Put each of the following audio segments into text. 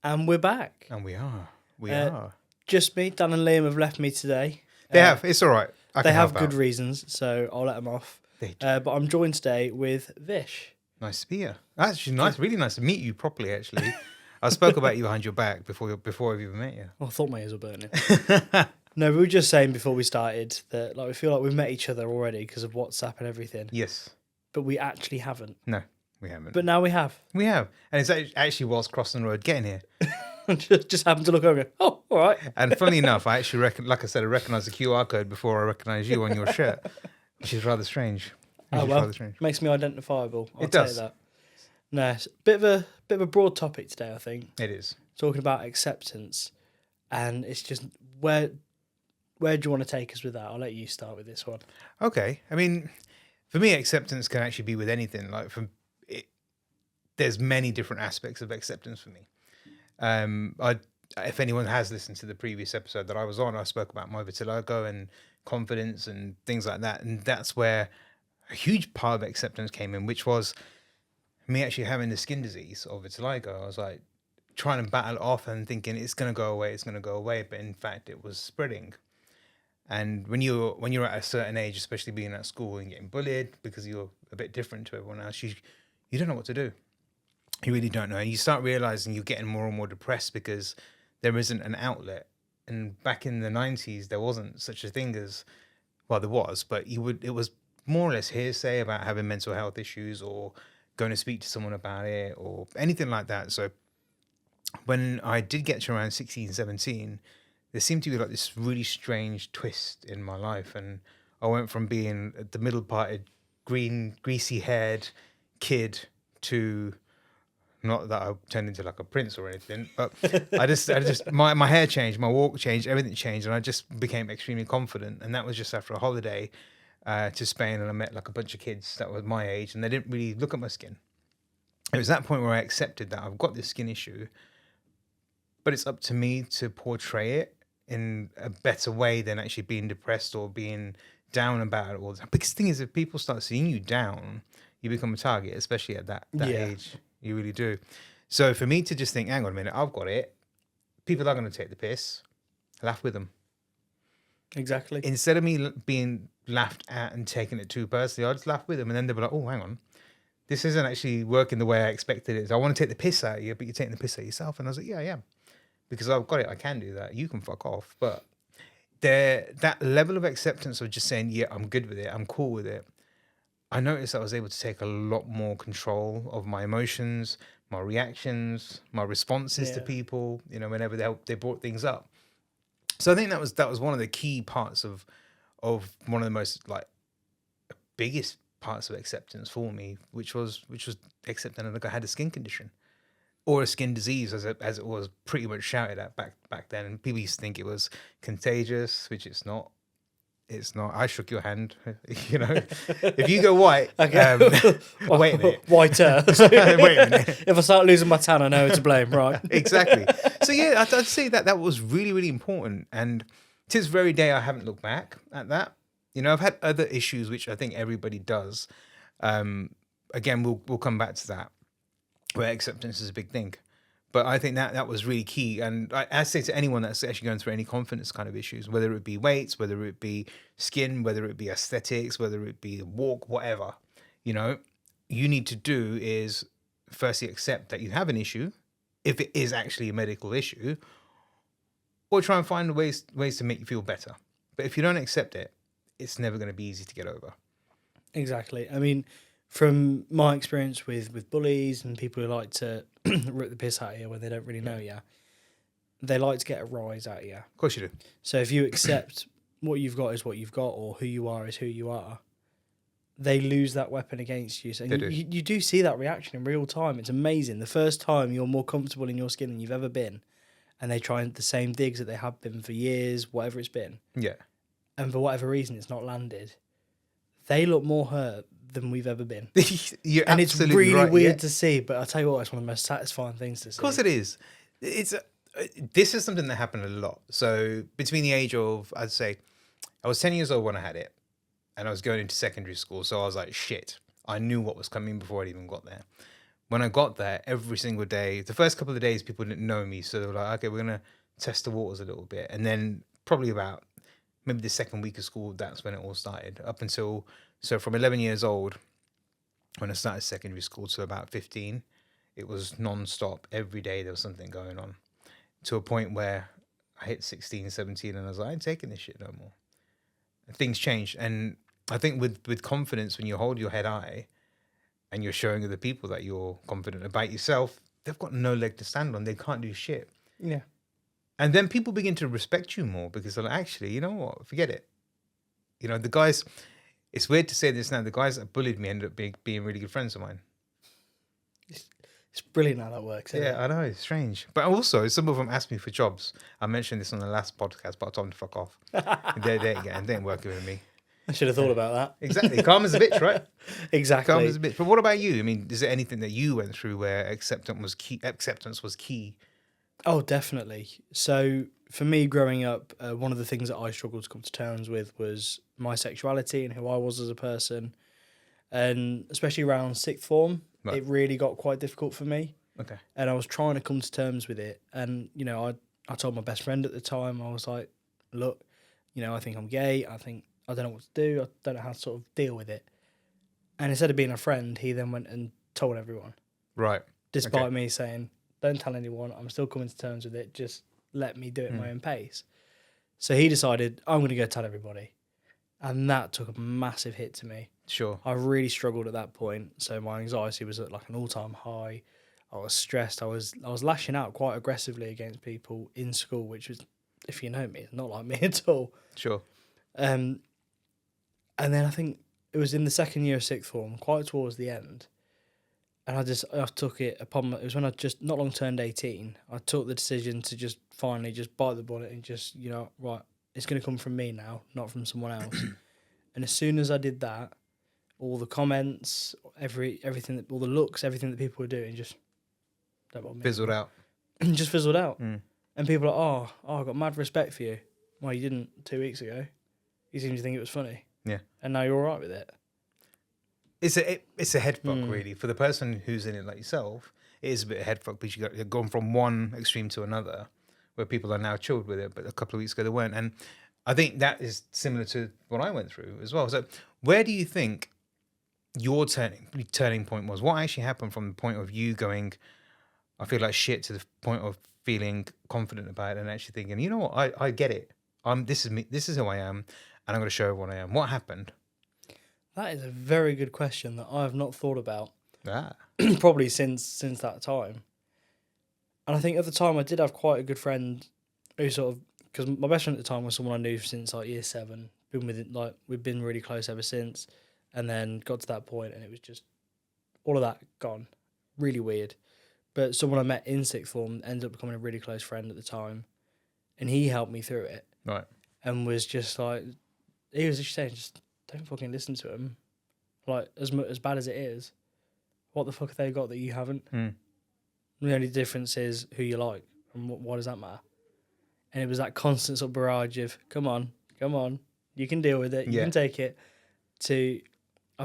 And we're back. And we are. Just me, Dan and Liam have left me today. They have. It's all right. They have good reasons, so I'll let them off. But I'm joined today with Vish. Nice to be here. Actually, nice. Really nice to meet you properly, actually. I spoke about you behind your back before I've even met you. I thought my ears were burning. No, we were just saying before we started that we feel like we've met each other already because of WhatsApp and everything. Yes. But we actually haven't. No, we haven't. But now we have. We have. And it's actually whilst crossing the road getting here. just happened to look over and go, oh, all right. And funnily enough, I actually I recognised the QR code before I recognised you on your shirt, which is rather strange. Makes me identifiable. It does. That. No, it's a bit of a broad topic today, I think. It is. Talking about acceptance. And it's just, where do you want to take us with that? I'll let you start with this one. Okay. I mean, for me, acceptance can actually be with anything. There's many different aspects of acceptance for me. If anyone has listened to the previous episode that I was on, I spoke about my vitiligo and confidence and things like that. And that's where a huge part of acceptance came in, which was me actually having the skin disease of vitiligo. I was like trying to battle it off and thinking it's going to go away. But in fact, it was spreading. And when you're at a certain age, especially being at school and getting bullied because you're a bit different to everyone else, you don't know what to do. You really don't know. And you start realizing you're getting more and more depressed because there isn't an outlet. And back in the 90s, there wasn't such a thing as, well, there was, but it was more or less hearsay about having mental health issues or going to speak to someone about it or anything like that. So when I did get to around 16, 17, there seemed to be like this really strange twist in my life. And I went from being the middle-parted, green, greasy-haired kid to... Not that I turned into like a prince or anything, but I just my hair changed, my walk changed, everything changed, and I just became extremely confident. And that was just after a holiday to Spain, and I met like a bunch of kids that were my age, and they didn't really look at my skin. It was that point where I accepted that I've got this skin issue, but it's up to me to portray it in a better way than actually being depressed or being down about it all the time. Because the thing is, if people start seeing you down, you become a target, especially at that age. You really do. So for me to just think, hang on a minute, I've got it. People are going to take the piss. Laugh with them. Exactly. Instead of me being laughed at and taking it too personally, I'll just laugh with them. And then they'll be like, oh, hang on. This isn't actually working the way I expected it. I want to take the piss out of you, but you're taking the piss out of yourself. And I was like, yeah, I am. Because I've got it. I can do that. You can fuck off. But that level of acceptance of just saying, yeah, I'm good with it. I'm cool with it. I noticed I was able to take a lot more control of my emotions, my reactions, my responses to people, whenever they brought things up. So I think that was one of the key parts of one of the most biggest parts of acceptance for me, which was accepting that I had a skin condition or a skin disease, as it was pretty much shouted at back then. And people used to think it was contagious, which it's not. It's not. I shook your hand. If you go white, okay. Wait a minute. Whiter. Wait a minute. If I start losing my tan, I know who to blame, right? Exactly. So yeah, I'd say that was really, really important. And to this very day, I haven't looked back at that. I've had other issues, which I think everybody does. Again, we'll come back to that, where acceptance is a big thing. But I think that was really key. And I say to anyone that's actually going through any confidence kind of issues, whether it be weights, whether it be skin, whether it be aesthetics, whether it be walk, whatever, you need to do is firstly accept that you have an issue, if it is actually a medical issue, or try and find ways to make you feel better. But if you don't accept it, it's never going to be easy to get over. Exactly. I mean, from my experience with bullies and people who like to rip the piss out of you when they don't really know you, they like to get a rise out of you. Of course you do. So if you accept what you've got is what you've got, or who you are is who you are, they lose that weapon against you. So you do see that reaction in real time. It's amazing. The first time you're more comfortable in your skin than you've ever been, and they try the same digs that they have been for years, whatever it's been. Yeah. And for whatever reason, it's not landed. They look more hurt than we've ever been. And it's really weird to see, but I'll tell you what, it's one of the most satisfying things to see. Of course it is. This is something that happened a lot. So between the age of, I'd say, I was 10 years old when I had it, and I was going into secondary school. So I was like, shit, I knew what was coming before I even got there. when I got there, every single day, the first couple of days, people didn't know me. So they were like, okay, we're going to test the waters a little bit. And then probably about maybe the second week of school, that's when it all started. Up until, so from 11 years old, when I started secondary school, to about 15, it was non-stop. Every day there was something going on, to a point where I hit 16, 17, and I was like, I ain't taking this shit no more. And things changed. And I think with confidence, when you hold your head high, and you're showing other people that you're confident about yourself, they've got no leg to stand on. They can't do shit. Yeah. And then people begin to respect you more because they're like, actually, you know what? Forget it. You know, the guys, it's weird to say this now, the guys that bullied me ended up being really good friends of mine. It's brilliant how that works. Isn't it? I know, it's strange. But also, some of them asked me for jobs. I mentioned this on the last podcast, but I told them to fuck off. They ain't working with me. I should have thought about that. Exactly. Calm as a bitch, right? Exactly. Calm as a bitch. But what about you? I mean, is there anything that you went through where acceptance was key? Oh, definitely. So for me, growing up, one of the things that I struggled to come to terms with was my sexuality and who I was as a person. And especially around sixth form, Right. it really got quite difficult for me. Okay. And I was trying to come to terms with it. And, you know, I told my best friend at the time, I was like, look, you know, I think I'm gay. I don't know what to do. I don't know how to sort of deal with it. And instead of being a friend, he then went and told everyone. Right. Despite me saying, don't tell anyone. I'm still coming to terms with it. Just let me do it at my own pace. So he decided, I'm going to go tell everybody. And that took a massive hit to me. Sure. I really struggled at that point. So my anxiety was at like an all-time high. I was stressed. I was lashing out quite aggressively against people in school, which was, if you know me, it's not like me at all. Sure. And then I think it was in the second year of sixth form, quite towards the end. And I took it upon, it was when I just not long turned 18. I took the decision to just finally just bite the bullet and just, you know, right, it's going to come from me now, not from someone else. And as soon as I did that, all the comments, everything, all the looks, everything that people were doing just Fizzled out. just fizzled out. And people are like, oh, I got mad respect for you. Well, you didn't 2 weeks ago. You seemed to think it was funny. Yeah. And now you're all right with it. It's a head fuck, really. For the person who's in it like yourself, it is a bit of head fuck because you've gone from one extreme to another where people are now chilled with it, but a couple of weeks ago they weren't. And I think that is similar to what I went through as well. So where do you think your turning point was? What actually happened from the point of you going, I feel like shit, to the point of feeling confident about it and actually thinking, you know what, I get it. This is me. This is who I am, and I'm going to show everyone I am. What happened? That is a very good question that I have not thought about. Ah. Probably since that time. And I think at the time I did have quite a good friend who sort of, because my best friend at the time was someone I knew since like year 7. Been with it, like we've been really close ever since, and then got to that point and it was just all of that gone. Really weird. But someone I met in sixth form ended up becoming a really close friend at the time, and he helped me through it. Right. And was just like, he was just saying, just don't fucking listen to him. Like, as bad as it is, what the fuck have they got that you haven't? The only difference is who you like, and what does that matter? And it was that constant sort of barrage of, come on, you can deal with it, you can take it. I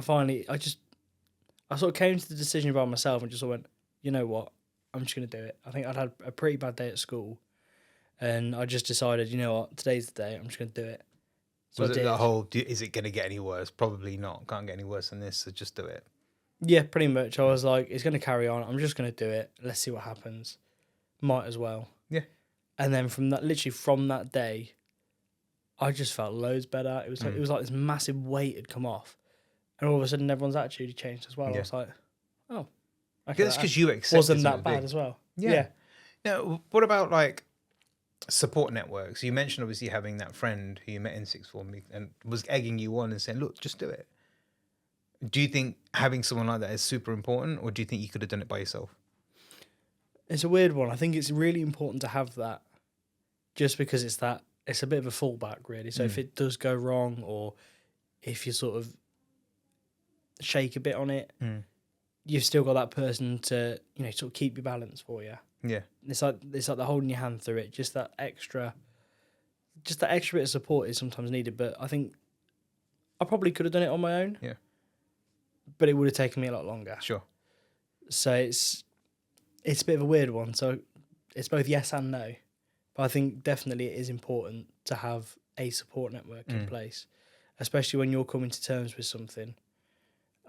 sort of came to the decision by myself and just went, you know what, I'm just going to do it. I think I'd had a pretty bad day at school, and I just decided, you know what, today's the day, I'm just going to do it. So was it the whole, is it going to get any worse? Probably not. Can't get any worse than this, so just do it. Yeah, pretty much. I was like, it's going to carry on. I'm just going to do it. Let's see what happens. Might as well. Yeah. And then from that day, I just felt loads better. It was like this massive weight had come off, and all of a sudden everyone's attitude had changed as well. Yeah. I was like, oh, okay, that's because you accepted wasn't that bad as well. Yeah. Now, what about like support networks? You mentioned obviously having that friend who you met in sixth form and was egging you on and saying, look, just do it. Do you think having someone like that is super important, or do you think you could have done it by yourself? It's a weird one. I think it's really important to have that, just because it's a bit of a fallback, really. So if it does go wrong, or if you sort of shake a bit on it, you've still got that person to, you know, sort of keep your balance for you. Yeah. It's like they're holding your hand through it. Just that extra bit of support is sometimes needed. But I think I probably could have done it on my own. Yeah. But it would have taken me a lot longer. Sure. So it's a bit of a weird one. So it's both yes and no. But I think definitely it is important to have a support network in place, especially when you're coming to terms with something.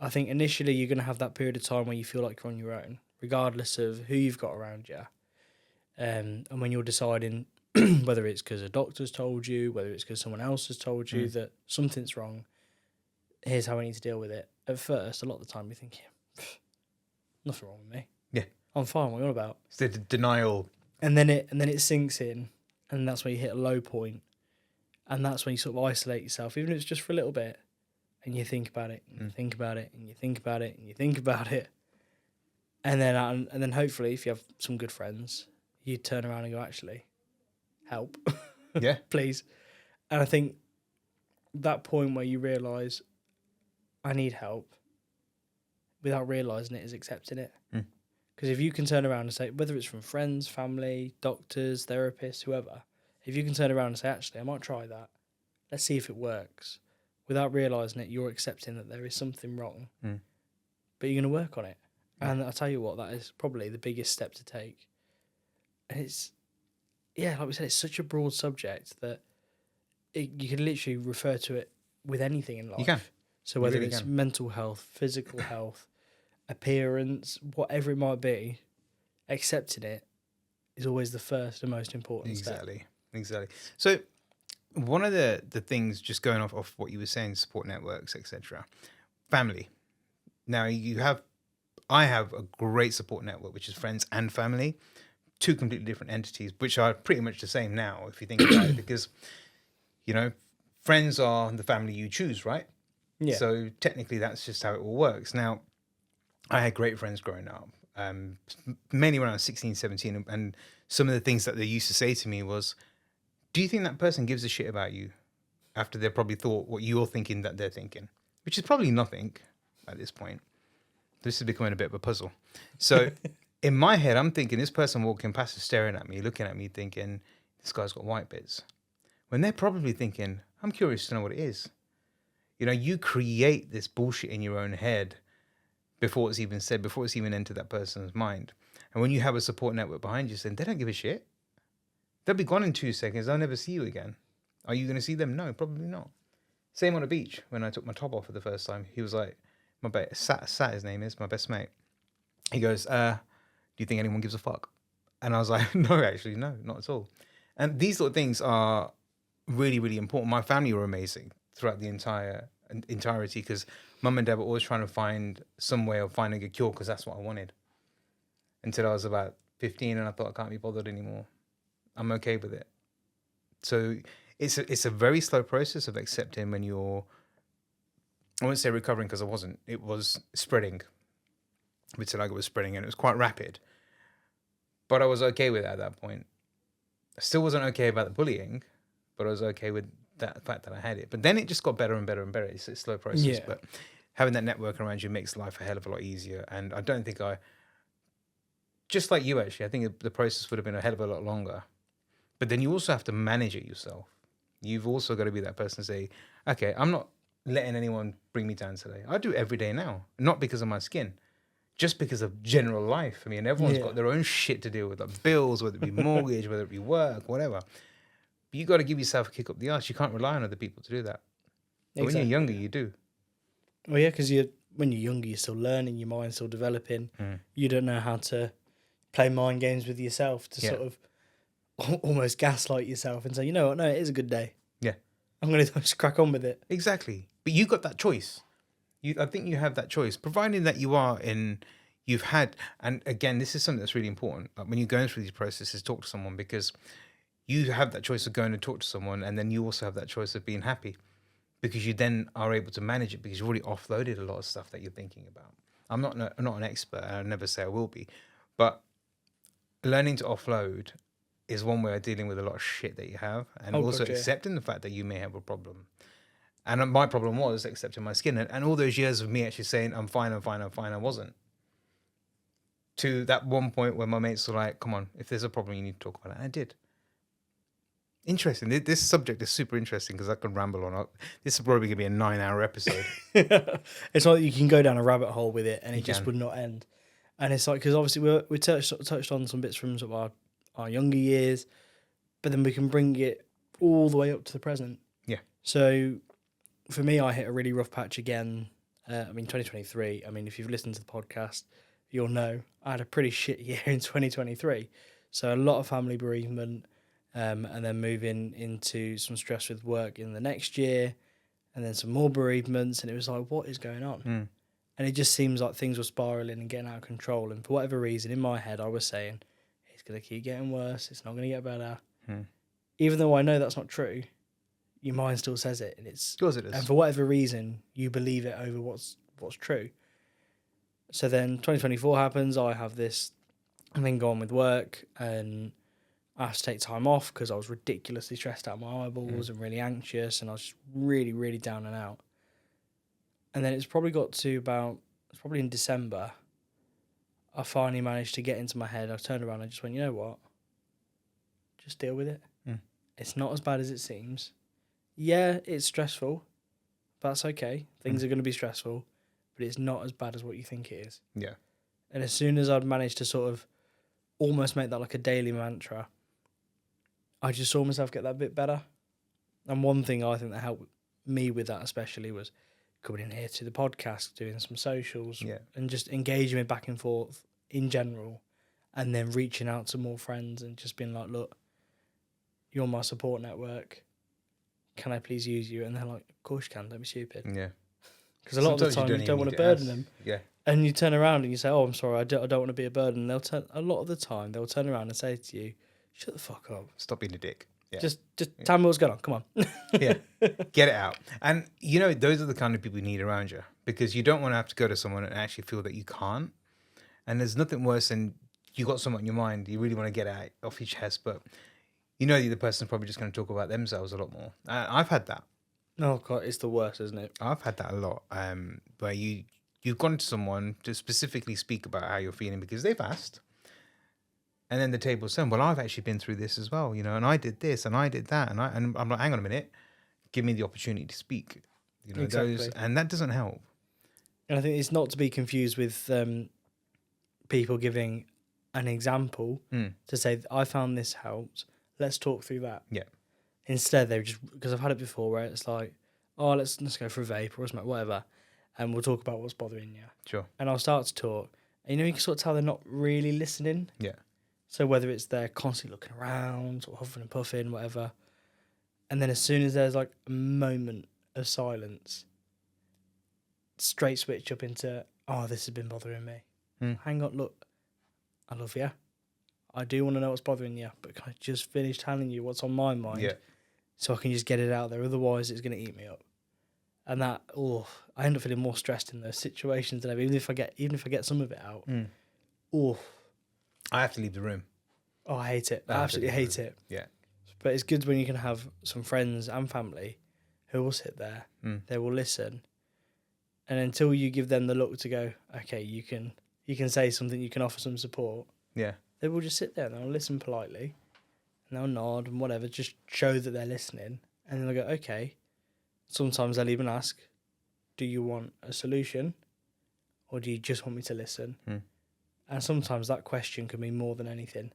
I think initially you're going to have that period of time where you feel like you're on your own, regardless of who you've got around you. And when you're deciding whether it's because a doctor's told you, whether it's because someone else has told you that something's wrong, here's how I need to deal with it. At first, a lot of the time you're thinking, nothing wrong with me. Yeah. I'm fine, what are you on about? It's the denial. And then it sinks in, and that's when you hit a low point, and that's when you sort of isolate yourself, even if it's just for a little bit, and you think about it, and you think about it, and you think about it, and you think about it, and then hopefully, if you have some good friends, you turn around and go, actually, help, Yeah. please. And I think that point where you realise, I need help, without realising it, is accepting it. Because if you can turn around and say, whether it's from friends, family, doctors, therapists, whoever, if you can turn around and say, actually, I might try that. Let's see if it works. Without realising it, you're accepting that there is something wrong. But you're going to work on it. And I'll tell you what, that is probably the biggest step to take. And it's, like we said, it's such a broad subject that you can literally refer to it with anything in life. You can. So whether it's mental health, physical health, appearance, whatever it might be, accepting it is always the first and most important step. Exactly. So one of the things, just going off what you were saying, support networks, etc., family. Now I have a great support network, which is friends and family, two completely different entities, which are pretty much the same now, if you think about it, because, friends are the family you choose, right? Yeah. So technically that's just how it all works. Now, I had great friends growing up, mainly when I was 16, 17. And some of the things that they used to say to me was, do you think that person gives a shit about you after they've probably thought what you're thinking that they're thinking? Which is probably nothing at this point. This is becoming a bit of a puzzle. So in my head, I'm thinking this person walking past is staring at me, looking at me, thinking, this guy's got white bits. When they're probably thinking, I'm curious to know what it is. You create this bullshit in your own head before it's even said, before it's even entered that person's mind. And when you have a support network behind you saying, they don't give a shit. They'll be gone in 2 seconds. I'll never see you again. Are you going to see them? No, probably not. Same on the beach. When I took my top off for the first time, he was like, Sat, his name is, my best mate. He goes, do you think anyone gives a fuck? And I was like, no, actually, no, not at all. And these sort of things are really, really important. My family were amazing throughout the entirety, because mum and dad were always trying to find some way of finding a cure, because that's what I wanted. Until I was about 15 and I thought, I can't be bothered anymore. I'm okay with it. So it's a very slow process of accepting when you're, I won't say recovering, because I wasn't. It was spreading. Vitiligo was spreading, and it was quite rapid. But I was okay with it at that point. I still wasn't okay about the bullying, but I was okay with that fact that I had it. But then it just got better and better and better. It's a slow process, but having that network around you makes life a hell of a lot easier. And I don't think just like you actually, I think the process would have been a hell of a lot longer. But then you also have to manage it yourself. You've also got to be that person to say, okay, I'm not letting anyone bring me down today. I do it every day now, not because of my skin, just because of general life. I mean, everyone's got their own shit to deal with, like bills, whether it be mortgage, whether it be work, whatever. But you got to give yourself a kick up the arse. You can't rely on other people to do that. But when you're younger, you do. Well, yeah, because when you're younger, you're still learning, your mind's still developing. You don't know how to play mind games with yourself to sort of almost gaslight yourself and say, you know what, no, it is a good day. Yeah. I'm going to just crack on with it. Exactly. But you got that choice. I think you have that choice, providing that you've had, and again, this is something that's really important. Like when you're going through these processes, talk to someone, because you have that choice of going to talk to someone, and then you also have that choice of being happy, because you then are able to manage it, because you've already offloaded a lot of stuff that you're thinking about. I'm not an expert, and I never say I will be, but learning to offload is one way of dealing with a lot of shit that you have, and also accepting the fact that you may have a problem. And my problem was accepting my skin, and all those years of me actually saying, I'm fine, I wasn't. To that one point where my mates were like, come on, if there's a problem, you need to talk about it. And I did. Interesting. This subject is super interesting, because I can ramble on. This is probably going to be a 9-hour episode. It's like you can go down a rabbit hole with it, and it just would not end. And it's like, because obviously we touched on some bits from sort of our younger years, but then we can bring it all the way up to the present. Yeah. So for me, I hit a really rough patch again. 2023. I mean, if you've listened to the podcast, you'll know I had a pretty shit year in 2023. So a lot of family bereavement, and then moving into some stress with work in the next year, and then some more bereavements. And it was like, what is going on? Mm. And it just seems like things were spiraling and getting out of control. And for whatever reason, in my head, I was saying, it's going to keep getting worse. It's not going to get better. Mm. Even though I know that's not true, your mind still says it. And it's, Of course it is. and for whatever reason, you believe it over what's true. So then 2024 happens. I have this thing going with work, and I have to take time off because I was ridiculously stressed out of my eyeballs and really anxious, and I was just really, really down and out. And then it's probably in December, I finally managed to get into my head. I turned around and I just went, you know what? Just deal with it. Mm. It's not as bad as it seems. Yeah, it's stressful. But that's okay. Things are going to be stressful, but it's not as bad as what you think it is. Yeah. And as soon as I'd managed to sort of almost make that like a daily mantra, I just saw myself get that bit better. And one thing I think that helped me with that especially was coming in here to the podcast, doing some socials, and just engaging with Back and Forth in general, and then reaching out to more friends and just being like, look, you're my support network. Can I please use you? And they're like, of course you can, don't be stupid. Yeah. Because a lot of the time you don't want to burden them. Yeah. And you turn around and you say, oh, I'm sorry, I don't want to be a burden. A lot of the time they'll turn around and say to you, shut the fuck up. Stop being a dick. Yeah. Just tell me what's going on. Come on. Yeah. Get it out. And, those are the kind of people you need around you, because you don't want to have to go to someone and actually feel that you can't. And there's nothing worse than you got someone in your mind, you really want to get it off your chest, but the other person's probably just going to talk about themselves a lot more. I've had that. Oh, God, it's the worst, isn't it? I've had that a lot, where you've gone to someone to specifically speak about how you're feeling because they've asked. And then the table's turned, well, I've actually been through this as well, and I did this and I did that. And I'm like, hang on a minute, give me the opportunity to speak. Exactly. And that doesn't help. And I think it's not to be confused with people giving an example to say, I found this helped, let's talk through that. Yeah. Instead, they just, because I've had it before where it's like, oh, let's go for a vape or something, whatever, and we'll talk about what's bothering you. Sure. And I'll start to talk. And, you can sort of tell they're not really listening. Yeah. So whether it's they're constantly looking around or huffing and puffing, whatever. And then as soon as there's like a moment of silence, straight switch up into, oh, this has been bothering me. Hang on, look, I love you. I do want to know what's bothering you, but can I just finish telling you what's on my mind so I can just get it out there? Otherwise, it's going to eat me up. And that, I end up feeling more stressed in those situations than ever, even if I get some of it out. I have to leave the room. Oh, I hate it. I absolutely hate it. Yeah. But it's good when you can have some friends and family who will sit there, they will listen, and until you give them the look to go, okay, you can say something, you can offer some support. Yeah. They will just sit there and they'll listen politely, and they'll nod and whatever, just show that they're listening, and then they'll go, okay. Sometimes they'll even ask, do you want a solution, or do you just want me to listen? And sometimes that question can mean more than anything.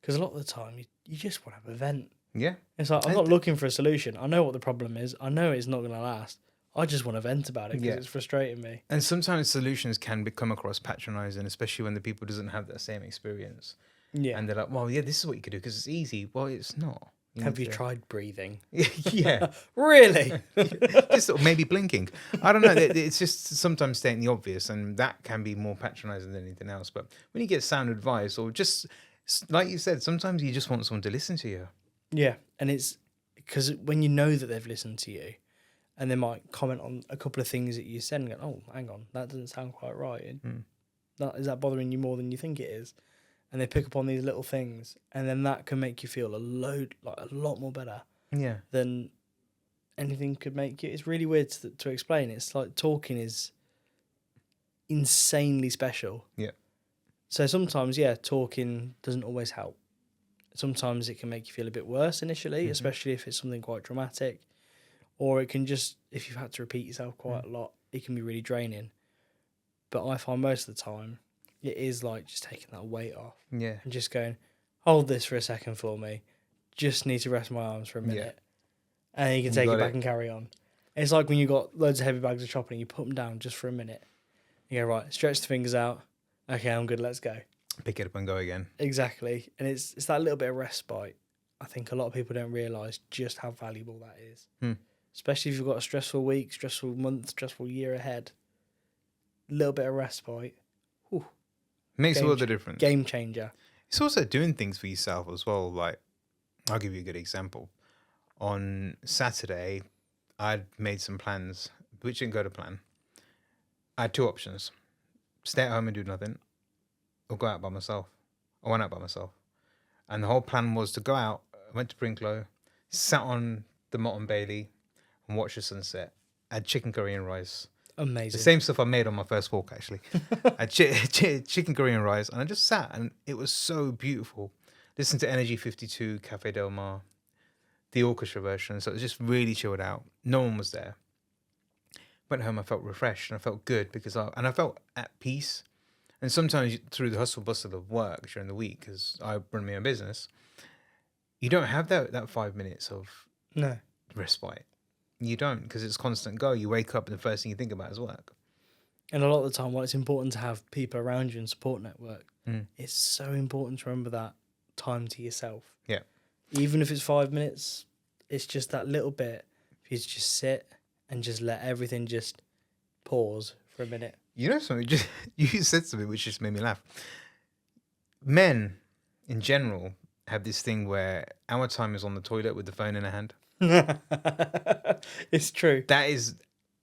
Because a lot of the time, you just want to have a vent. Yeah. It's like, I'm not looking for a solution. I know what the problem is. I know it's not going to last. I just want to vent about it because it's frustrating me. And sometimes solutions can come across patronizing, especially when the people doesn't have that same experience. Yeah. And they're like, well, yeah, this is what you could do because it's easy. Well, it's not. Have you tried breathing? Yeah. Really? Just maybe blinking. I don't know. It's just sometimes stating the obvious, and that can be more patronizing than anything else. But when you get sound advice, or just like you said, sometimes you just want someone to listen to you. Yeah. And it's because when you know that they've listened to you, and they might comment on a couple of things that you said and go, oh, hang on, that doesn't sound quite right. Is that bothering you more than you think it is? And they pick up on these little things, and then that can make you feel a lot more better. Yeah. Than anything could make you. It's really weird to explain. It's like talking is insanely special. Yeah. So sometimes, talking doesn't always help. Sometimes it can make you feel a bit worse initially, especially if it's something quite dramatic. Or it can just, if you've had to repeat yourself quite a lot, it can be really draining. But I find most of the time, it is like just taking that weight off. Yeah. And just going, hold this for a second for me. Just need to rest my arms for a minute. Yeah. And you can take it back and carry on. It's like when you got loads of heavy bags of shopping, you put them down just for a minute. You go, right, stretch the fingers out. Okay, I'm good, let's go. Pick it up and go again. Exactly. And it's that little bit of respite. I think a lot of people don't realise just how valuable that is. Especially if you've got a stressful week, stressful month, stressful year ahead. A little bit of respite. Whew. Makes all the difference. Game changer. It's also doing things for yourself as well. Like, I'll give you a good example. On Saturday, I'd made some plans, which didn't go to plan. I had two options. Stay at home and do nothing, or go out by myself. I went out by myself. And the whole plan was to go out. I went to Brinklow, sat on the Mott and Bailey, and watched the sunset. I had chicken curry and rice. Amazing. The same stuff I made on my first walk, actually. I had chicken curry and rice, and I just sat, and it was so beautiful. Listened to Energy 52, Cafe Del Mar, the orchestra version, so it was just really chilled out. No one was there. Went home, I felt refreshed, and I felt good because I felt at peace. And sometimes through the hustle bustle of work during the week, because I run my own business, you don't have that 5 minutes of respite. You don't, because it's constant go. You wake up and the first thing you think about is work. And a lot of the time, while it's important to have people around you and support network, it's so important to remember that time to yourself. Yeah. Even if it's 5 minutes, it's just that little bit. If you just sit and just let everything just pause for a minute. You know something? You said something which just made me laugh. Men, in general, have this thing where our time is on the toilet with the phone in a hand. It's true. That is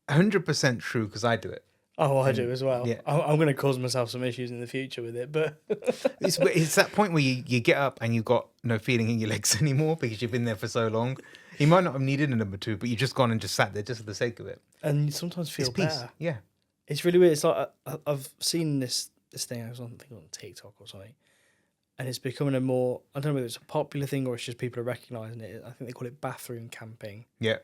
100% true because I do it. Oh, I do as well. Yeah. I'm going to cause myself some issues in the future with it, but it's that point where you get up and you've got no feeling in your legs anymore because you've been there for so long. You might not have needed a number two, but you've just gone and just sat there just for the sake of it. And you sometimes feel it's peace. better. Yeah. It's really weird. It's like I've seen this thing. I was on TikTok or something, and it's becoming a more, I don't know whether it's a popular thing or it's just people are recognising it. I think they call it bathroom camping. Yeah.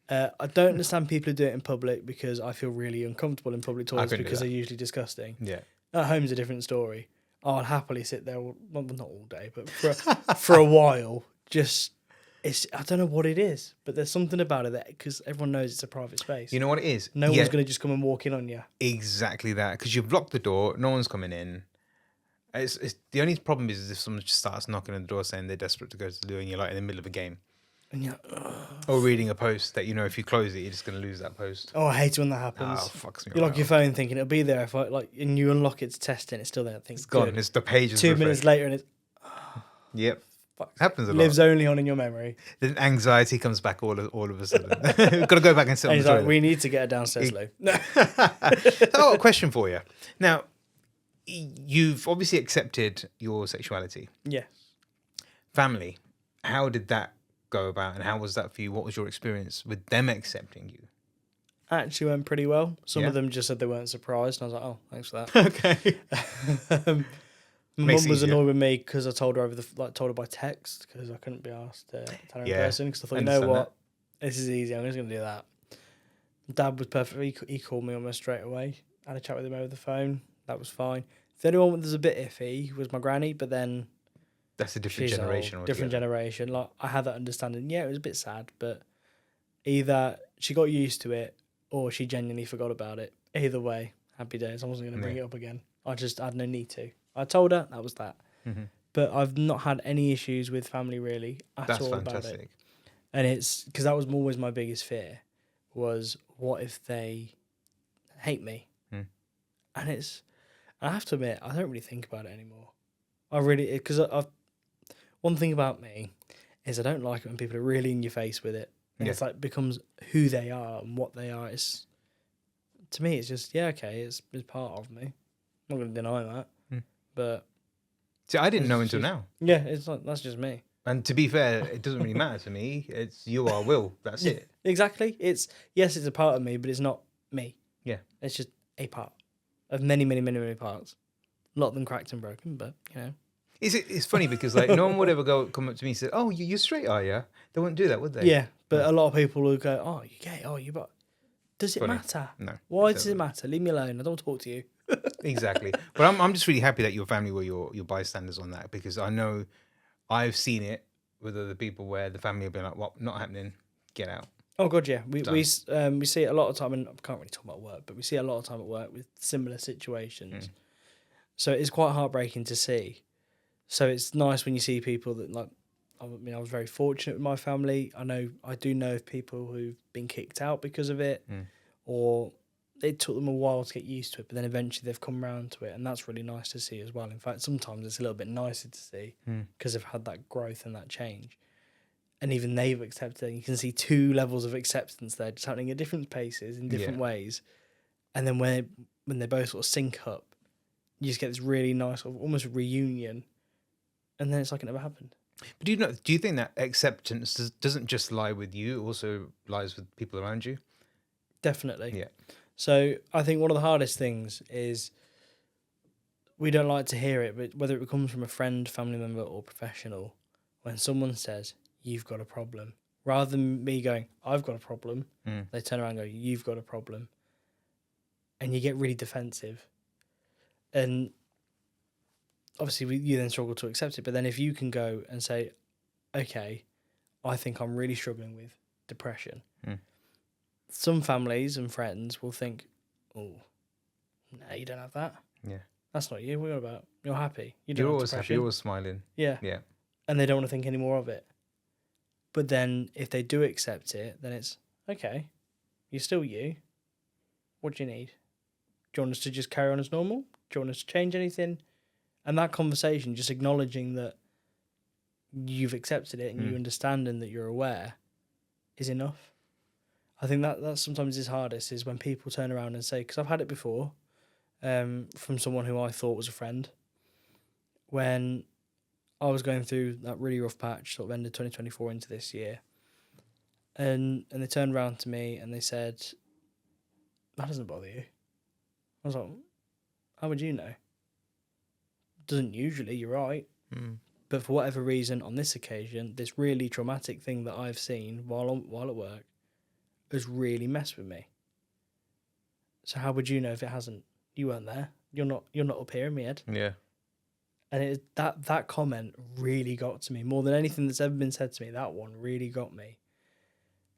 I don't understand people who do it in public because I feel really uncomfortable in public toilets because they're usually disgusting. Yeah. At home's a different story. I'll happily sit there, well, not all day, but for a while. Just, I don't know what it is, but there's something about it that, because everyone knows it's a private space. You know what it is? No one's going to just come and walk in on you. Exactly that, because you've locked the door, no one's coming in. It's the only problem is if someone just starts knocking on the door saying they're desperate to go to the loo and you're like in the middle of a game. And you're or reading a post that, you know, if you close it, you're just going to lose that post. Oh, I hate it when that happens. Oh, fucks me. You lock your phone thinking it'll be there if I and you unlock it to test it, it's still there. I think it's gone. Good. It's the page is 2 minutes later and it's yep. Fuck. Happens a lot. Lives only on in your memory. Then anxiety comes back all of a sudden. We've got to go back and sit on the toilet. We need to get a downstairs loo. No. So I've got a question for you. Now, you've obviously accepted your sexuality. Yes. Family, how did that go about and how was that for you? What was your experience with them accepting you? Actually went pretty well. Some of them just said they weren't surprised, and I was like, "Oh, thanks for that." Okay. My mum was annoyed with me because I told her told her by text because I couldn't be asked to tell her in person because I thought, you know what, this is easy. I'm just going to do that. Dad was perfect. He called me almost straight away. I had a chat with him over the phone. That was fine. The only one that was a bit iffy was my granny, but then that's a different generation. Old, different generation. Like I had that understanding. Yeah, it was a bit sad, but either she got used to it or she genuinely forgot about it. Either way, happy days. I wasn't going to bring it up again. I had no need to. I told her that was that. Mm-hmm. But I've not had any issues with family really at all about it. And it's because that was always my biggest fear was what if they hate me? And I have to admit, I don't really think about it anymore. I really, because one thing about me is I don't like it when people are really in your face with it. And it's like becomes who they are and what they are. To me, it's just, okay, it's part of me. I'm not going to deny that. But see, I didn't know until now. Yeah, it's like, that's just me. And to be fair, it doesn't really matter to me. It's you are Will. That's it. Exactly. It's a part of me, but it's not me. Yeah. It's just a part of many, many, many, many parts. A lot of them cracked and broken, but you know. It's funny because like no one would ever come up to me and say, "Oh, you're straight, are you?" They wouldn't do that, would they? Yeah, but a lot of people will go, "Oh, you're gay. Oh, you but." Does it matter? No. Why does it matter? Leave me alone. I don't want to talk to you. Exactly. But I'm just really happy that your family were your bystanders on that, because I know I've seen it with other people where the family have been like, "What? Not happening. Get out." Oh god, yeah. We Done. we see it a lot of time, and I can't really talk about work, but we see it a lot of time at work with similar situations. So it's quite heartbreaking to see. So it's nice when you see people that, like, I mean, I was very fortunate with my family. I do know of people who've been kicked out because of it, or it took them a while to get used to it, but then eventually they've come around to it, and that's really nice to see as well. In fact, sometimes it's a little bit nicer to see because they've had that growth and that change. And even they've accepted it. You can see two levels of acceptance there, just happening at different paces in different ways. And then when they both sort of sync up, you just get this really nice, sort of almost reunion. And then it's like it never happened. But do you think that acceptance doesn't just lie with you, it also lies with people around you? Definitely. Yeah. So I think one of the hardest things is we don't like to hear it, but whether it comes from a friend, family member, or professional, when someone says, "You've got a problem," rather than me going, "I've got a problem," they turn around and go, "You've got a problem." And you get really defensive. And obviously you then struggle to accept it. But then if you can go and say, "Okay, I think I'm really struggling with depression," some families and friends will think, "Oh, no, you don't have that. Yeah. That's not you. What about? You're happy. You're always happy. You're always smiling. Yeah. Yeah. And they don't want to think any more of it. But then if they do accept it, then it's, okay, you're still you. What do you need? Do you want us to just carry on as normal? Do you want us to change anything?" And that conversation, just acknowledging that you've accepted it and you understand and that you're aware, is enough. I think that sometimes is hardest, is when people turn around and say, because I've had it before, from someone who I thought was a friend, when I was going through that really rough patch, sort of end of 2024 into this year, and they turned around to me and they said, "That doesn't bother you." I was like, "How would you know? Doesn't usually, you're right." But for whatever reason, on this occasion, this really traumatic thing that I've seen while at work has really messed with me. So how would you know if it hasn't? You weren't there. You're not up here in my head. Yeah. And that comment really got to me more than anything that's ever been said to me. That one really got me.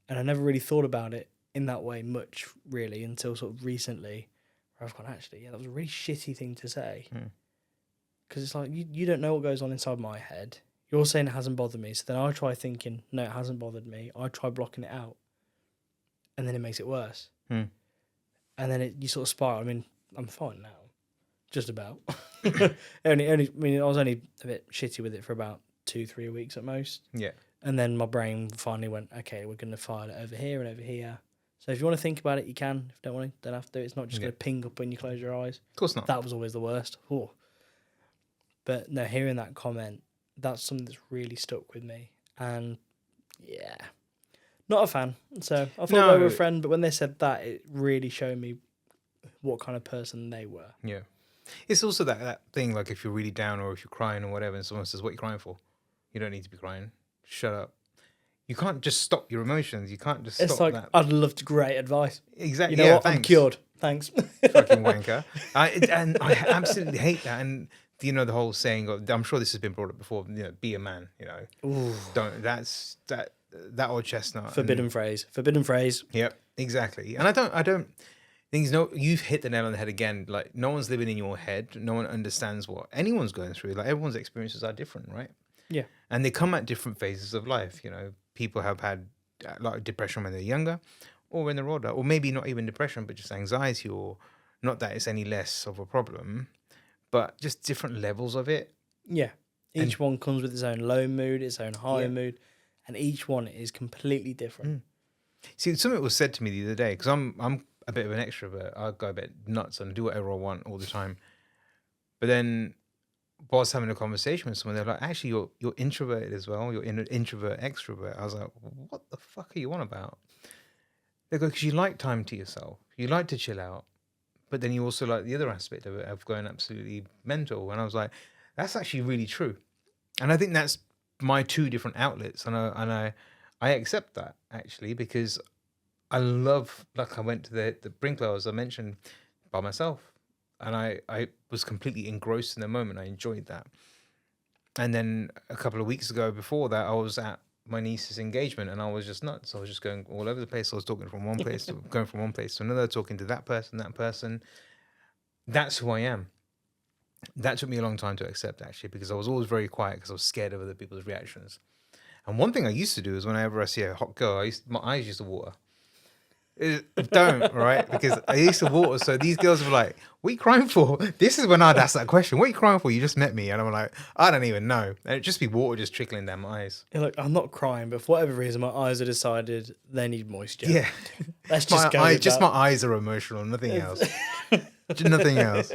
And I never really thought about it in that way much, really, until sort of recently, where I've gone, actually, yeah, that was a really shitty thing to say. Because it's like, you don't know what goes on inside my head. You're saying it hasn't bothered me. So then I try thinking, no, it hasn't bothered me. I try blocking it out. And then it makes it worse. And then you sort of spiral. I mean, I'm fine now. Just about. I was only a bit shitty with it for about 2-3 weeks at most. Yeah. And then my brain finally went, okay, we're going to file it over here and over here. So if you want to think about it, you can. If you don't want to, don't have to. It's not just going to ping up when you close your eyes. Of course not. That was always the worst. Oh. But no, hearing that comment, that's something that's really stuck with me. And yeah, not a fan. So I thought they were a friend, but when they said that, it really showed me what kind of person they were. Yeah. It's also that thing, like if you're really down or if you're crying or whatever, and someone says, "What are you crying for?" You don't need to be crying. Shut up. You can't just stop your emotions. You can't just stop that. I'd love to great advice. Exactly. You know what? Thanks. I'm cured. Thanks. Fucking wanker. And I absolutely hate that. And the whole saying, I'm sure this has been brought up before, be a man, Ooh. That's that old chestnut. Forbidden phrase. Yep, exactly. And I don't, you've hit the nail on the head again. Like, no one's living in your head. No one understands what anyone's going through. Like, everyone's experiences are different, right? Yeah. And they come at different phases of life. People have had a lot of depression when they're younger or when they're older, or maybe not even depression, but just anxiety, or not that it's any less of a problem, but just different levels of it. Yeah. Each one comes with its own low mood, its own high mood, and each one is completely different. See, something was said to me the other day, because I'm a bit of an extrovert. I go a bit nuts and do whatever I want all the time. But then whilst having a conversation with someone, they're like, "Actually, you're introverted as well. You're introvert, extrovert." I was like, "What the fuck are you on about?" They go, "Because you like time to yourself. You like to chill out. But then you also like the other aspect of it, of going absolutely mental." And I was like, that's actually really true. And I think that's my two different outlets. And I accept that, actually, because I love, like, I went to the Brinklow, as I mentioned, by myself. and I was completely engrossed in the moment. I enjoyed that. And then a couple of weeks ago, before that, I was at my niece's engagement, and I was just nuts. I was just going all over the place. I was talking from one place to going from one place to another, talking to that person, that person. That's who I am. That took me a long time to accept, actually, because I was always very quiet because I was scared of other people's reactions. And one thing I used to do is whenever I see a hot girl, my eyes used to water. Don't, right? Because I used to water. So these girls were like, what are you crying for? This is when I'd ask that question. What are you crying for? You just met me. And I'm like, I don't even know. And it'd just be water just trickling down my eyes. You're like, I'm not crying, but for whatever reason, my eyes have decided they need moisture. Yeah. Let's just go with just that. my eyes are emotional, nothing else. Nothing else.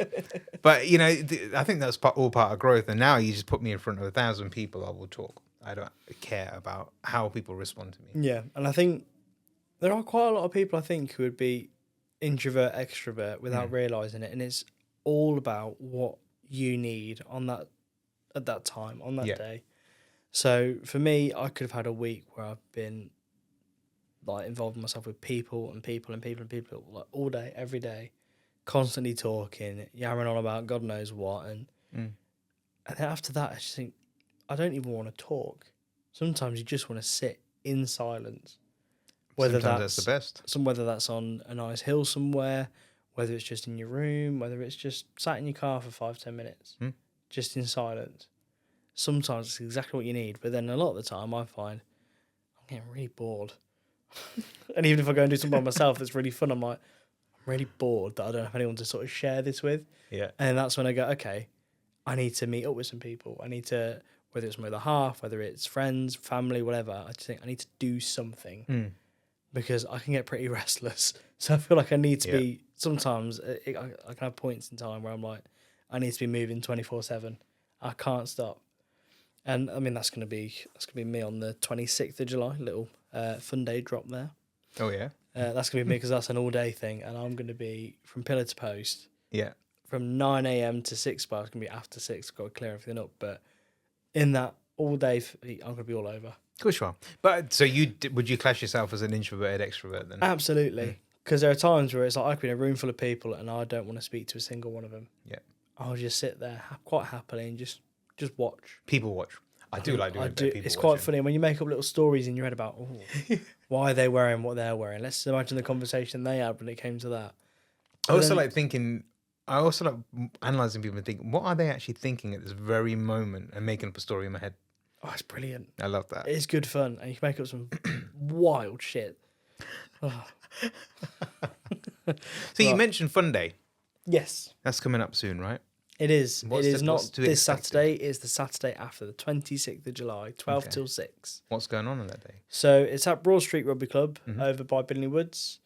But, you know, I think that's all part of growth. And now you just put me in front of 1,000 people, I will talk. I don't care about how people respond to me. Yeah. And I think there are quite a lot of people, I think, who would be introvert, extrovert without realising it. And it's all about what you need on that at that time, on that day. So for me, I could have had a week where I've been like involving myself with people and people and people and people like all day, every day, constantly talking, yammering on about God knows what. And then after that, I just think, I don't even want to talk. Sometimes you just want to sit in silence. Whether Sometimes that's the best. Whether that's on a nice hill somewhere, whether it's just in your room, whether it's just sat in your car for 5-10 minutes, just in silence. Sometimes it's exactly what you need, but then a lot of the time I find I'm getting really bored. And even if I go and do something by myself that's really fun, I'm like, I'm really bored that I don't have anyone to sort of share this with. Yeah. And that's when I go, okay, I need to meet up with some people. I need to, whether it's my other half, whether it's friends, family, whatever, I just think I need to do something. Because I can get pretty restless. So I feel like I need to be, sometimes I can have points in time where I'm like, I need to be moving 24/7. I can't stop. And I mean, that's going to be me on the 26th of July, little fun day drop there. Oh, yeah? That's going to be me because that's an all day thing. And I'm going to be from pillar to post. Yeah. From 9 a.m. to 6, but it's going to be after 6. I've got to clear everything up. But in that all day, I'm going to be all over. Of course you are. But so would you class yourself as an introverted extrovert then? Absolutely. Because there are times where it's like I could be in a room full of people and I don't want to speak to a single one of them. Yeah. I'll just sit there quite happily and just watch. People watch. I do like doing a bit of people It's watching. quite funny when you make up little stories in your head about why are they wearing what they're wearing. Let's imagine the conversation they had when it came to that. I also like analysing people and thinking, what are they actually thinking at this very moment and making up a story in my head? Oh, it's brilliant. I love that. It's good fun. And you can make up some wild shit. Oh. So you mentioned Fun Day. Yes. That's coming up soon, right? It is. It is not this Saturday. It's the Saturday after, the 26th of July, 12 till 6. What's going on that day? So it's at Broad Street Rugby Club over by Billingly Woods.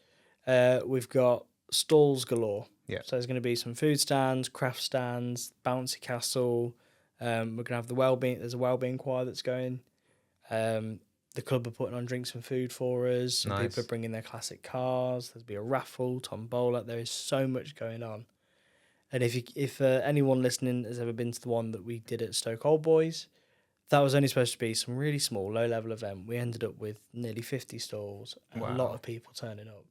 We've got stalls galore. Yeah. So there's going to be some food stands, craft stands, bouncy castle. We're going to have the wellbeing. There's a wellbeing choir that's going. The club are putting on drinks and food for us. Some people are bringing their classic cars. There'll be a raffle, tombola. There is so much going on. And if anyone listening has ever been to the one that we did at Stoke Old Boys, that was only supposed to be some really small, low-level event. We ended up with nearly 50 stalls and a lot of people turning up.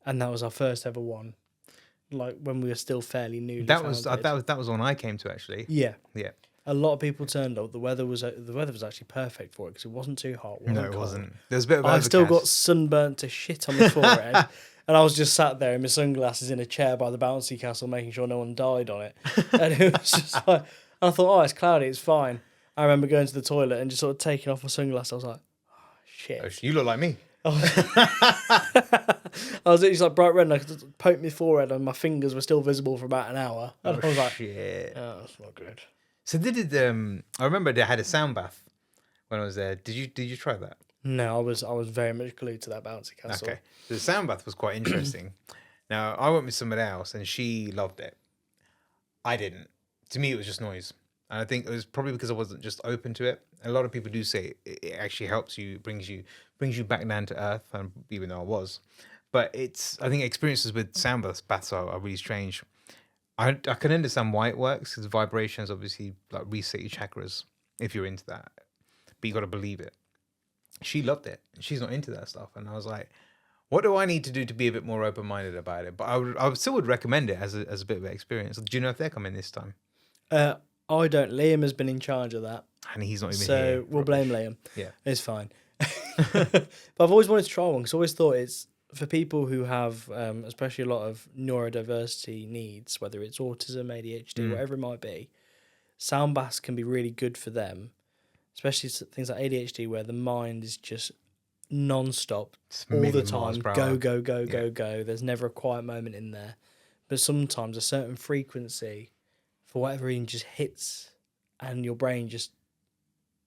And that was our first ever one, like when we were still fairly new. That was one I came to, actually. Yeah. Yeah. A lot of people turned up. The weather was actually perfect for it because it wasn't too hot. No, it wasn't. There was a bit of I still got sunburnt to shit on my forehead. And I was just sat there in my sunglasses in a chair by the bouncy castle, making sure no one died on it. And it was just like, I thought, it's cloudy, it's fine. I remember going to the toilet and just sort of taking off my sunglasses. I was like, oh, shit. You look like me. I was just like bright red and I could poke my forehead and my fingers were still visible for about an hour. And I was like, shit. Oh, that's not good. So I remember they had a sound bath when I was there. Did you try that? No, I was very much glued to that bouncy castle. Okay. So the sound bath was quite interesting. Now, I went with somebody else and she loved it. I didn't. To me, it was just noise. And I think it was probably because I wasn't just open to it. A lot of people do say it actually helps you, brings you back down to earth, even though I was. But I think experiences with sound baths are really strange. I can understand why it works, because vibrations obviously like reset your chakras if you're into that. But you got to believe it. She loved it. She's not into that stuff. And I was like, What do I need to do to be a bit more open-minded about it? But I still would recommend it as a bit of an experience. Do you know if they're coming this time? I don't. Liam has been in charge of that. And he's not even here. So we'll blame Liam. Yeah. It's fine. But I've always wanted to try one because I always thought it's for people who have, especially a lot of neurodiversity needs, whether it's autism, ADHD, whatever it might be, sound baths can be really good for them, especially things like ADHD where the mind is just non-stop all the time. Go. There's never a quiet moment in there. But sometimes a certain frequency, for whatever reason, just hits and your brain just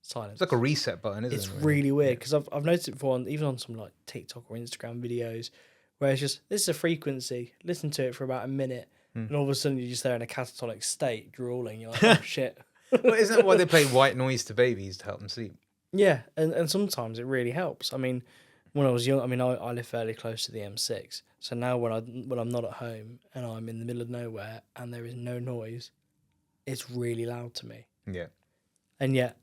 silence. It's like a reset button, isn't it? It's really weird because I've noticed it before, even on some like TikTok or Instagram videos, where it's just, this is a frequency, listen to it for about a minute, and all of a sudden you're just there in a catatonic state, drooling. You're like, oh shit. Well, isn't that why they play white noise to babies to help them sleep? Yeah, and sometimes it really helps. I mean, when I was young, I live fairly close to the M6, so now when I'm not at home and I'm in the middle of nowhere and there is no noise, it's really loud to me. Yeah. And yet,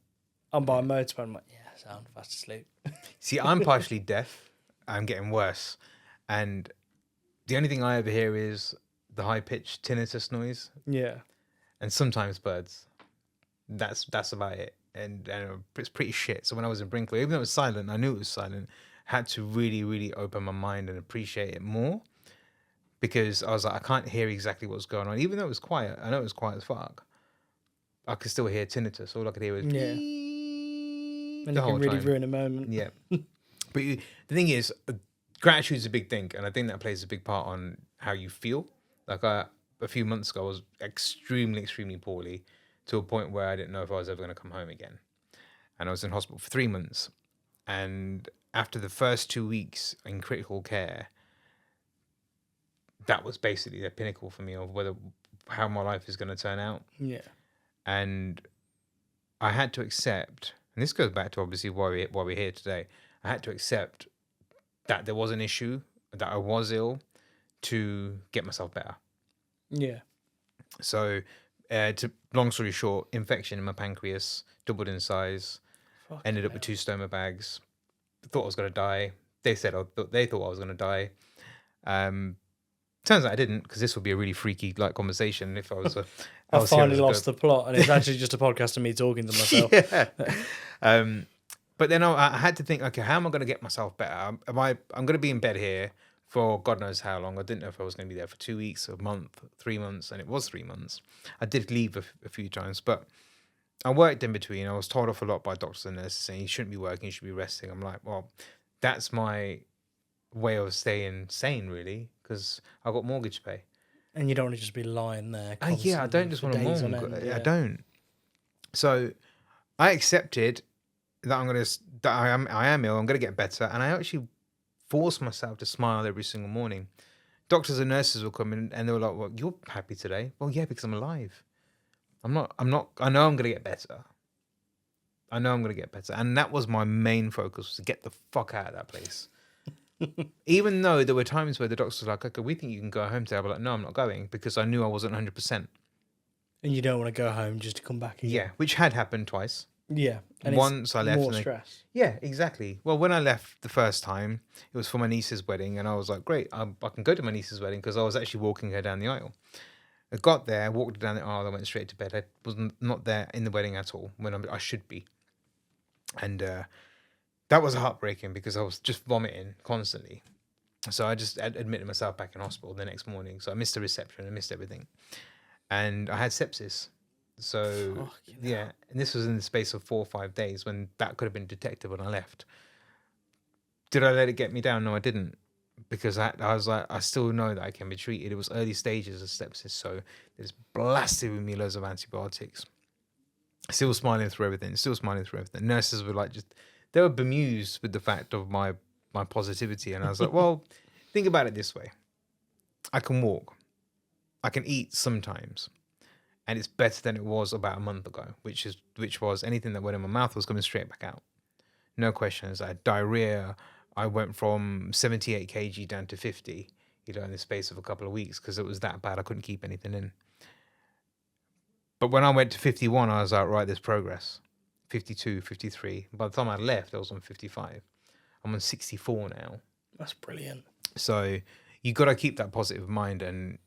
I'm by a motorbike, I'm like, yeah, sound, fast asleep. See, I'm partially deaf. I'm getting worse. And the only thing I ever hear is the high-pitched tinnitus noise. Yeah. And sometimes birds. That's about it. And it's pretty shit. So when I was in Brinkley, even though it was silent, I knew it was silent, I had to really, really open my mind and appreciate it more. Because I was like, I can't hear exactly what's going on. Even though it was quiet, I know it was quiet as fuck. I could still hear tinnitus. All I could hear was... Yeah. And it can really ruin a moment. Yeah. But the thing is, gratitude is a big thing. And I think that plays a big part on how you feel. Like a few months ago, I was extremely, extremely poorly to a point where I didn't know if I was ever going to come home again. And I was in hospital for 3 months. And after the first 2 weeks in critical care, that was basically the pinnacle for me of how my life is going to turn out. Yeah. And I had to accept, and this goes back to obviously why we're here today. I had to accept that there was an issue, that I was ill, to get myself better. Yeah. So, long story short, infection in my pancreas, doubled in size, ended up with 2 stoma bags. Thought I was going to die. They thought I was going to die. Turns out I didn't, because this would be a really freaky conversation if I was. I finally lost the plot, and it's actually just a podcast of me talking to myself. Yeah. But then I had to think, okay, how am I going to get myself better? I'm going to be in bed here for God knows how long. I didn't know if I was going to be there for 2 weeks, a month, 3 months, and it was 3 months. I did leave a few times, but I worked in between. I was told off a lot by doctors and nurses saying you shouldn't be working, you should be resting. I'm like, well, that's my way of staying sane, really, because I've got mortgage to pay. And you don't want to just be lying there. Yeah, I don't just want to moan. I don't. So I accepted that I am ill. I'm gonna get better, and I actually forced myself to smile every single morning. Doctors and nurses will come in and they were like, "Well, you're happy today?" Well, yeah, because I'm alive. I'm not. I know I'm gonna get better. And that was my main focus, was to get the fuck out of that place. Even though there were times where the doctors were like, okay, we think you can go home today. I was like, no, I'm not going, because I knew I wasn't 100%. And you don't want to go home just to come back again. Yeah, which had happened twice. Yeah. And once I left. More stress. Yeah, exactly. Well, when I left the first time, it was for my niece's wedding, and I was like, great, I can go to my niece's wedding, because I was actually walking her down the aisle. I got there, walked down the aisle, I went straight to bed. I was not there in the wedding at all, when I should be. And that was heartbreaking, because I was just vomiting constantly. So I just admitted myself back in hospital the next morning. So I missed the reception, I missed everything. And I had sepsis. So, yeah. And this was in the space of 4 or 5 days, when that could have been detected when I left. Did I let it get me down? No, I didn't. Because I was like, I still know that I can be treated. It was early stages of sepsis. So they just blasted with me loads of antibiotics. Still smiling through everything. Nurses were like, they were bemused with the fact of my positivity. And I was like, well, think about it this way. I can walk. I can eat sometimes. And it's better than it was about a month ago, which was anything that went in my mouth was coming straight back out. No questions. I had diarrhea. I went from 78 kg down to 50, in the space of a couple of weeks, because it was that bad. I couldn't keep anything in. But when I went to 51, I was like, right, there's progress. 52, 53. By the time I left, I was on 55. I'm on 64 now. That's brilliant. So you got to keep that positive mind. And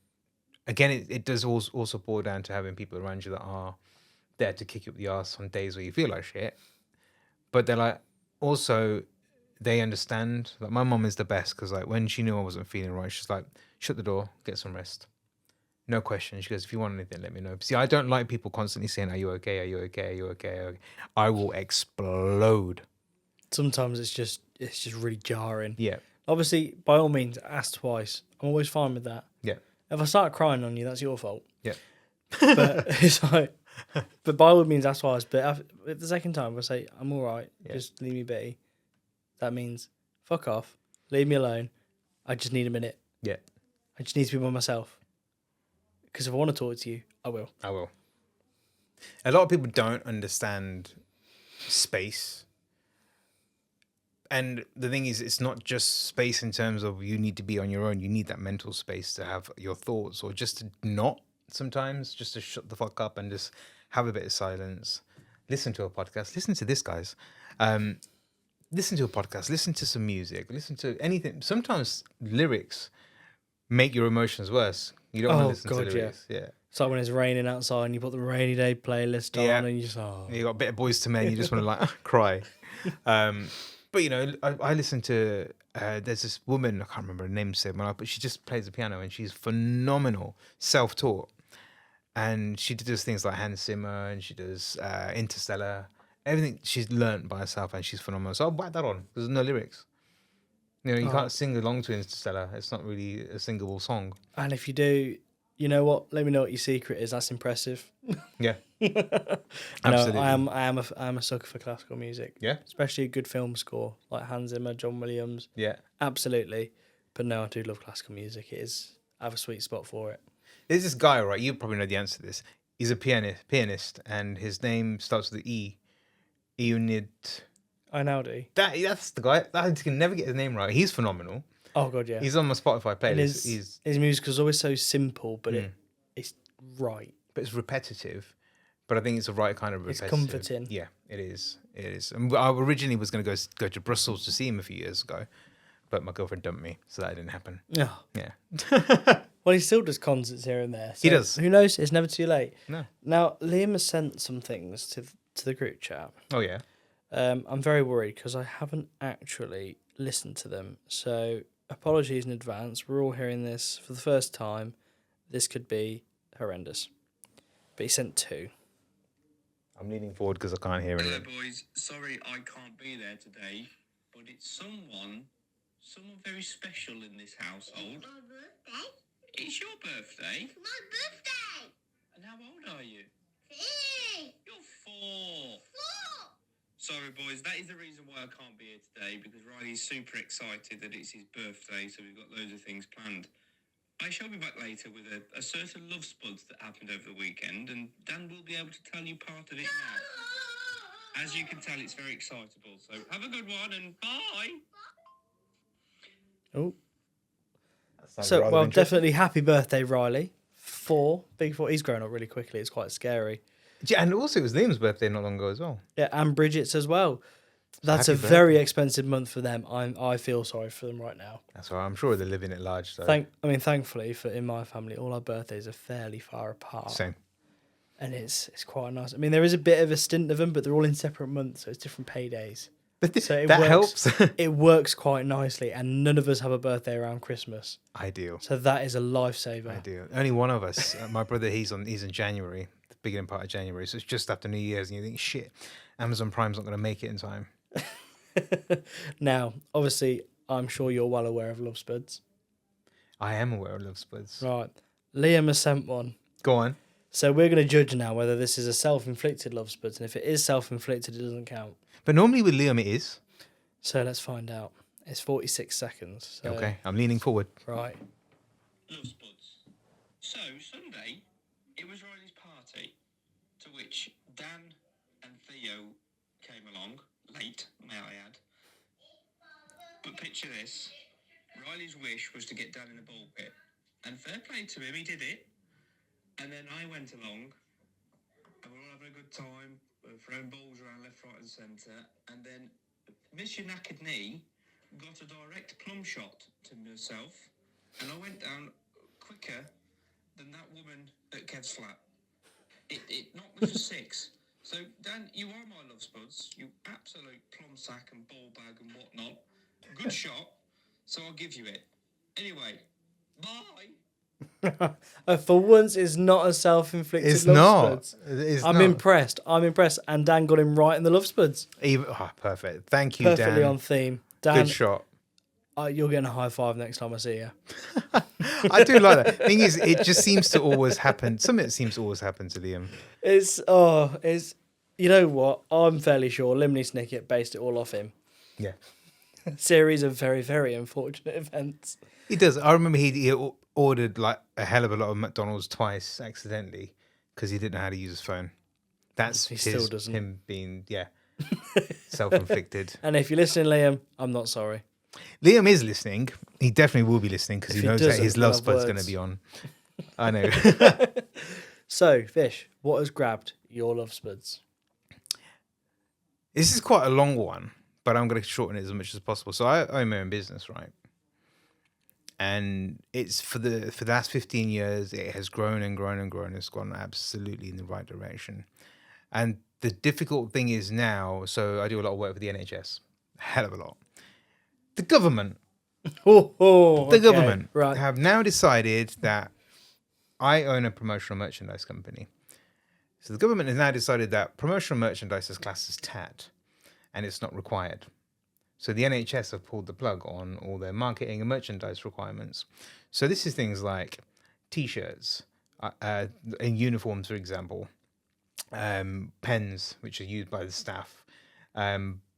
again, it does also boil down to having people around you that are there to kick you up the arse on days where you feel like shit. But they're like, also, they understand. Like, my mom is the best because, like, when she knew I wasn't feeling right, she's like, shut the door, get some rest. No question. She goes, if you want anything, let me know. See, I don't like people constantly saying, are you okay? Are you okay? Are you okay? Are you okay? I will explode. Sometimes it's just really jarring. Yeah. Obviously, by all means, ask twice. I'm always fine with that. Yeah. If I start crying on you, that's your fault. Yeah. But it's like, but by all means, ask twice. But if the second time I say I'm all right, just leave me be, that means fuck off, leave me alone. I just need a minute. Yeah. I just need to be by myself. Because if I want to talk to you, I will. I will. A lot of people don't understand space. And the thing is, it's not just space in terms of you need to be on your own. You need that mental space to have your thoughts, or just to not sometimes, just to shut the fuck up and just have a bit of silence. Listen to a podcast. Listen to this, guys. Listen to a podcast. Listen to some music. Listen to anything. Sometimes lyrics make your emotions worse. You don't want to listen to lyrics. Yeah. It's like when it's raining outside and you put the rainy day playlist on and you just, You got a bit of Boys to Men. You just want to like cry. But, you know, I listen to, there's this woman, I can't remember her name, but she just plays the piano and she's phenomenal, self-taught. And she does things like Hans Zimmer and she does Interstellar. Everything she's learned by herself and she's phenomenal. So I'll whack that on. There's no lyrics. You know, you can't sing along to Interstellar. It's not really a singable song. And if you do, you know what? Let me know what your secret is. That's impressive. Yeah. Absolutely. No, I am a sucker for classical music. Yeah. Especially a good film score like Hans Zimmer, John Williams. Yeah. Absolutely. But no, I do love classical music. I have a sweet spot for it. There's this guy, right? You probably know the answer to this. He's a pianist, and his name starts with the E. Eunid. Einaudi. That's the guy. I can never get his name right. He's phenomenal. Oh god, yeah. He's on my Spotify playlist. His music is always so simple, but it's right. But it's repetitive. But I think it's the right kind of repetitive. It's comforting. Yeah, it is. It is. And I originally was going to go to Brussels to see him a few years ago, but my girlfriend dumped me, so that didn't happen. Oh. Yeah. Well, he still does concerts here and there. So he does. Who knows? It's never too late. No. Now, Liam has sent some things to the group chat. Oh, yeah. I'm very worried because I haven't actually listened to them. So apologies in advance. We're all hearing this for the first time. This could be horrendous. But he sent 2. I'm leaning forward because I can't hear anything. Hello, boys. Sorry I can't be there today, but it's someone very special in this household. My birthday? It's your birthday. It's my birthday! And how old are you? 3! You're 4. 4! Sorry, boys. That is the reason why I can't be here today, because Riley's super excited that it's his birthday, so we've got loads of things planned. I shall be back later with a certain love spuds that happened over the weekend, and Dan will be able to tell you part of it now. As you can tell, it's very excitable. So have a good one, and bye. Oh. So, well, definitely happy birthday, Riley. 4. Big 4. He's grown up really quickly. It's quite scary. Yeah, and also it was Liam's birthday not long ago as well. Yeah, and Bridget's as well. That's Happy a very expensive month for them. I feel sorry for them right now. That's all right. I'm sure they're living it large. So. Thankfully, in my family, all our birthdays are fairly far apart. Same. And it's quite nice. I mean, there is a bit of a stint of them, but they're all in separate months, so it's different paydays. So that helps. It works quite nicely, and none of us have a birthday around Christmas. Ideal. So that is a lifesaver. Ideal. Only one of us. My brother, he's in January, the beginning part of January. So it's just after New Year's, and you think, shit, Amazon Prime's not going to make it in time. Now, obviously, I'm sure you're well aware of Love Spuds. I am aware of Love Spuds. Right. Liam has sent one. Go on. So we're going to judge now whether this is a self-inflicted Love Spuds, and if it is self-inflicted, it doesn't count. But normally with Liam, it is. So let's find out. It's 46 seconds. So, okay, I'm leaning forward. Right. Love spuds. So, Sunday, it was Riley's party, to which Dan and Theo came along, late, may I add. But picture this, Riley's wish was to get Dan in a ball pit. And fair play to him, he did it. And then I went along, and we're all having a good time. We're throwing balls around left, right and centre. And then, miss your knackered knee, got a direct plumb shot to myself, and I went down quicker than that woman at Kev's flat. It knocked me for 6. So, Dan, you are my love spuds. You absolute plum sack and ball bag and whatnot. Good shot, so I'll give you it. Anyway, bye. For once, it's not a self-inflicted It's love not. spuds. It's I'm not. impressed. And Dan got him right in the love spuds. Perfect. Thank you, Perfectly Dan. on theme. Dan, Good shot. you're getting a high five next time I see you. I do like that. Thing is, it just seems to always happen. Something seems to always happen to Liam. It's you know what? I'm fairly sure Limney Snicket based it all off him. Yeah. Series of very, very unfortunate events. He does. I remember he ordered like a hell of a lot of McDonald's twice accidentally because he didn't know how to use his phone. That's still doesn't. Him being, self-inflicted. And if you're listening, Liam, I'm not sorry. Liam is listening. He definitely will be listening because If he he knows that doesn't, his we'll love have spud's going to words. be on. I know. So, Fish, what has grabbed your love spuds? This is quite a long one, but I'm going to shorten it as much as possible. So I own my own business, right? And it's for the last 15 years, it has grown and grown and grown. It's gone absolutely in the right direction. And the difficult thing is now, so I do a lot of work for the NHS, a hell of a lot. The government, The government right. have now decided that I own a promotional merchandise company. So the government has now decided that promotional merchandise is classed as TAT and it's not required. So the NHS have pulled the plug on all their marketing and merchandise requirements. So this is things like T-shirts, in uniforms, for example, pens, which are used by the staff,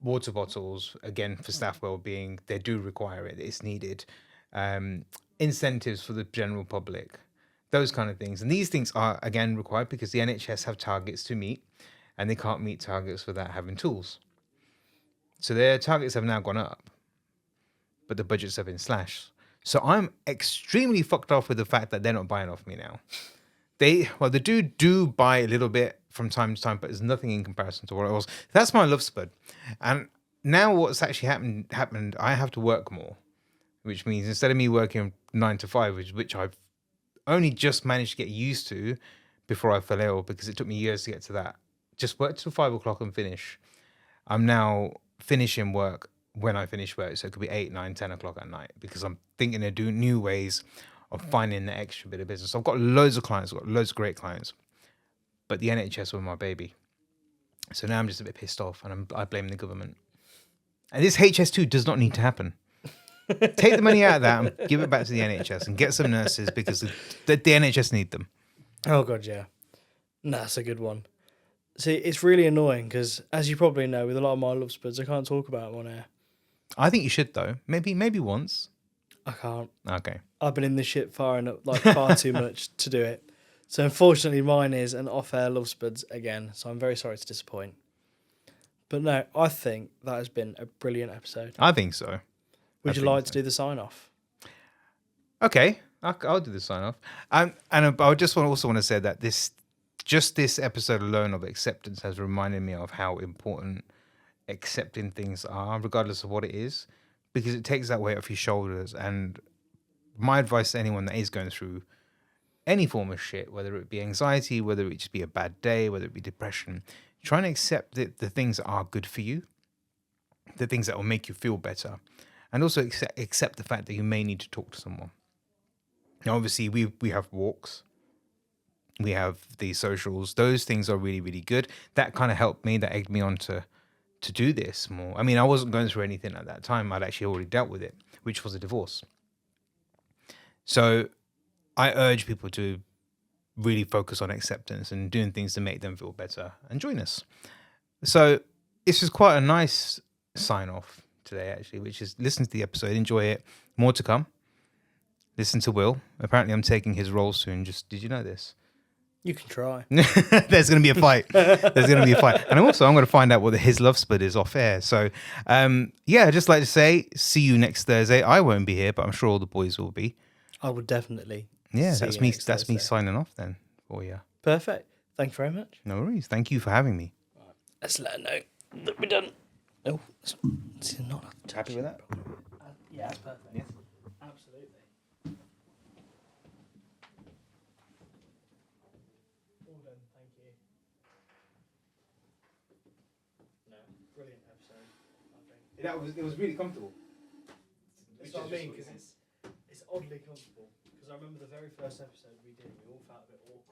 water bottles, again, for staff well-being, they do require it, it's needed, incentives for the general public, those kind of things. And these things are, again, required because the NHS have targets to meet, and they can't meet targets without having tools. So their targets have now gone up, but the budgets have been slashed. So I'm extremely fucked off with the fact that they're not buying off me now. They do buy a little bit from time to time, but there's nothing in comparison to what it was. That's my love spud. And now what's actually happened, I have to work more, which means instead of me working 9 to 5, which I've only just managed to get used to before I fell ill, because it took me years to get to that. Just work till 5 o'clock and finish. I'm now finishing work when I finish work. So it could be 8, 9, 10 o'clock at night, because I'm thinking of doing new ways of finding the extra bit of business. I've got loads of clients, I've got loads of great clients, but the NHS were my baby. So now I'm just a bit pissed off, and I blame the government. And this HS2 does not need to happen. Take the money out of that and give it back to the NHS and get some nurses, because the NHS need them. Oh, God, yeah. That's a good one. See, it's really annoying because, as you probably know, with a lot of my love spuds, I can't talk about them on air. I think you should, though. Maybe once. I can't. Okay. I've been in this shit far too much to do it. So unfortunately, mine is an off-air love spuds again. So I'm very sorry to disappoint. But no, I think that has been a brilliant episode. I think so. Would you like to do the sign-off? Okay, I'll do the sign-off. And I just also want to say that this episode alone of acceptance has reminded me of how important accepting things are, regardless of what it is, because it takes that weight off your shoulders. And my advice to anyone that is going through any form of shit, whether it be anxiety, whether it just be a bad day, whether it be depression, trying to accept that the things that are good for you, the things that will make you feel better, and also accept the fact that you may need to talk to someone. Now, obviously, we have walks, we have the socials. Those things are really, really good. That kind of helped me. That egged me on to do this more. I mean, I wasn't going through anything at that time. I'd actually already dealt with it, which was a divorce. So I urge people to really focus on acceptance and doing things to make them feel better, and join us. So this is quite a nice sign off today, actually, which is listen to the episode, enjoy it. More to come. Listen to Will. Apparently I'm taking his role soon. Did you know this? You can try. There's going to be a fight. And also I'm going to find out what his love spud is off air. So I'd just like to say, see you next Thursday. I won't be here, but I'm sure all the boys will be. I would definitely. Yeah, see that's you me. next That's me Thursday. signing off then for you. Perfect. Thank you very much. No worries. Thank you for having me. Let's let her know that we're done. Oh, it's not. Happy with that? Yeah, that's perfect. Yes. Absolutely. All done, thank you. No, brilliant episode, I think. It was really comfortable. That's what I mean, because it's oddly comfortable. Because I remember the very first episode we did, we all felt a bit awkward.